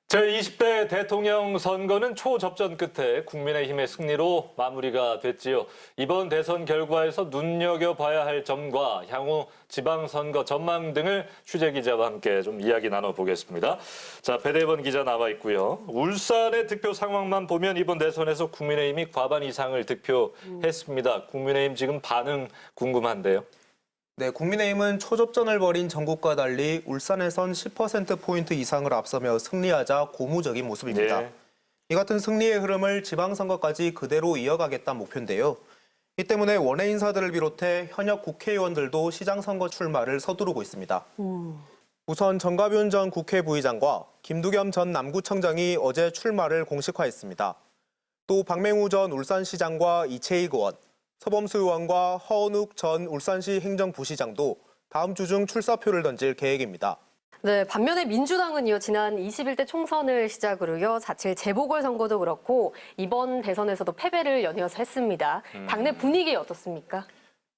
제20대 대통령 선거는 초접전 끝에 국민의힘의 승리로 마무리가 됐지요. 이번 대선 결과에서 눈여겨봐야 할 점과 향후 지방선거 전망 등을 취재 기자와 함께 좀 이야기 나눠보겠습니다. 자, 배대원 기자 나와 있고요. 울산의 득표 상황만 보면 이번 대선에서 국민의힘이 과반 이상을 득표했습니다. 국민의힘 지금 반응 궁금한데요. 네, 국민의힘은 초접전을 벌인 전국과 달리 울산에선 10%포인트 이상을 앞서며 승리하자 고무적인 모습입니다. 네. 이 같은 승리의 흐름을 지방선거까지 그대로 이어가겠다는 목표인데요. 이 때문에 원외 인사들을 비롯해 현역 국회의원들도 시장선거 출마를 서두르고 있습니다. 우선 정가윤 전 국회 부의장과 김두겸 전 남구청장이 어제 출마를 공식화했습니다. 또 박맹우 전 울산시장과 이채익 의원, 서범수 의원과 허은욱 전 울산시 행정부시장도 다음 주 중 출사표를 던질 계획입니다. 네, 반면에 민주당은요, 지난 21대 총선을 시작으로요, 4.7 재보궐선거도 그렇고 이번 대선에서도 패배를 연이어서 했습니다. 당내 분위기 어떻습니까?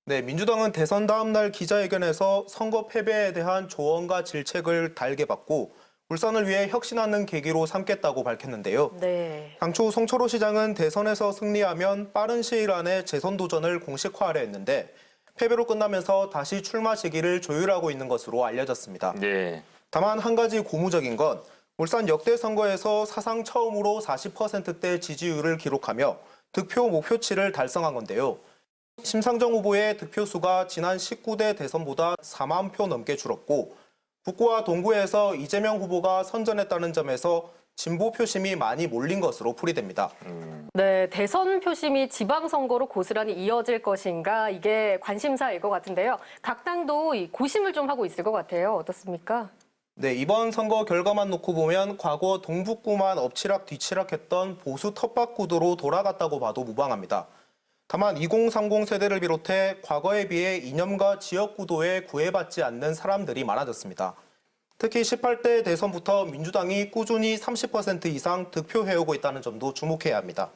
네, 민주당은 대선 다음 날 기자회견에서 선거 패배에 대한 조언과 질책을 달게 받고 울산을 위해 혁신하는 계기로 삼겠다고 밝혔는데요. 네. 당초 송철호 시장은 대선에서 승리하면 빠른 시일 안에 재선 도전을 공식화하려 했는데 패배로 끝나면서 다시 출마 시기를 조율하고 있는 것으로 알려졌습니다. 네. 다만 한 가지 고무적인 건 울산 역대 선거에서 사상 처음으로 40%대 지지율을 기록하며 득표 목표치를 달성한 건데요. 심상정 후보의 득표수가 지난 19대 대선보다 4만 표 넘게 줄었고 북구와 동구에서 이재명 후보가 선전했다는 점에서 진보 표심이 많이 몰린 것으로 풀이됩니다. 네, 대선 표심이 지방선거로 고스란히 이어질 것인가, 이게 관심사일 것 같은데요. 각 당도 이 고심을 좀 하고 있을 것 같아요. 어떻습니까? 네, 이번 선거 결과만 놓고 보면 과거 동북구만 엎치락 뒤치락했던 보수 텃밭구도로 돌아갔다고 봐도 무방합니다. 다만 2030 세대를 비롯해 과거에 비해 이념과 지역구도에 구애받지 않는 사람들이 많아졌습니다. 특히 18대 대선부터 민주당이 꾸준히 30% 이상 득표해오고 있다는 점도 주목해야 합니다.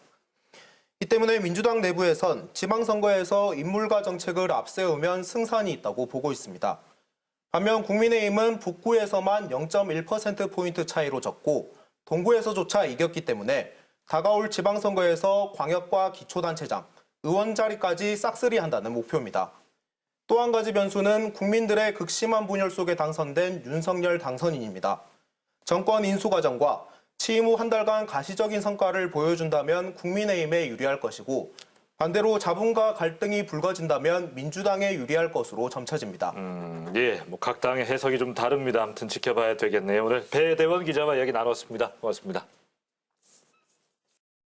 이 때문에 민주당 내부에선 지방선거에서 인물과 정책을 앞세우면 승산이 있다고 보고 있습니다. 반면 국민의힘은 북구에서만 0.1%포인트 차이로 졌고 동구에서조차 이겼기 때문에 다가올 지방선거에서 광역과 기초단체장, 의원 자리까지 싹쓸이한다는 목표입니다. 또 한 가지 변수는 국민들의 극심한 분열 속에 당선된 윤석열 당선인입니다. 정권 인수 과정과 취임 후 한 달간 가시적인 성과를 보여준다면 국민의힘에 유리할 것이고 반대로 자본과 갈등이 불거진다면 민주당에 유리할 것으로 점쳐집니다. 예, 각 당의 해석이 좀 다릅니다. 아무튼 지켜봐야 되겠네요. 오늘 배대원 기자와 이야기 나눴습니다. 고맙습니다.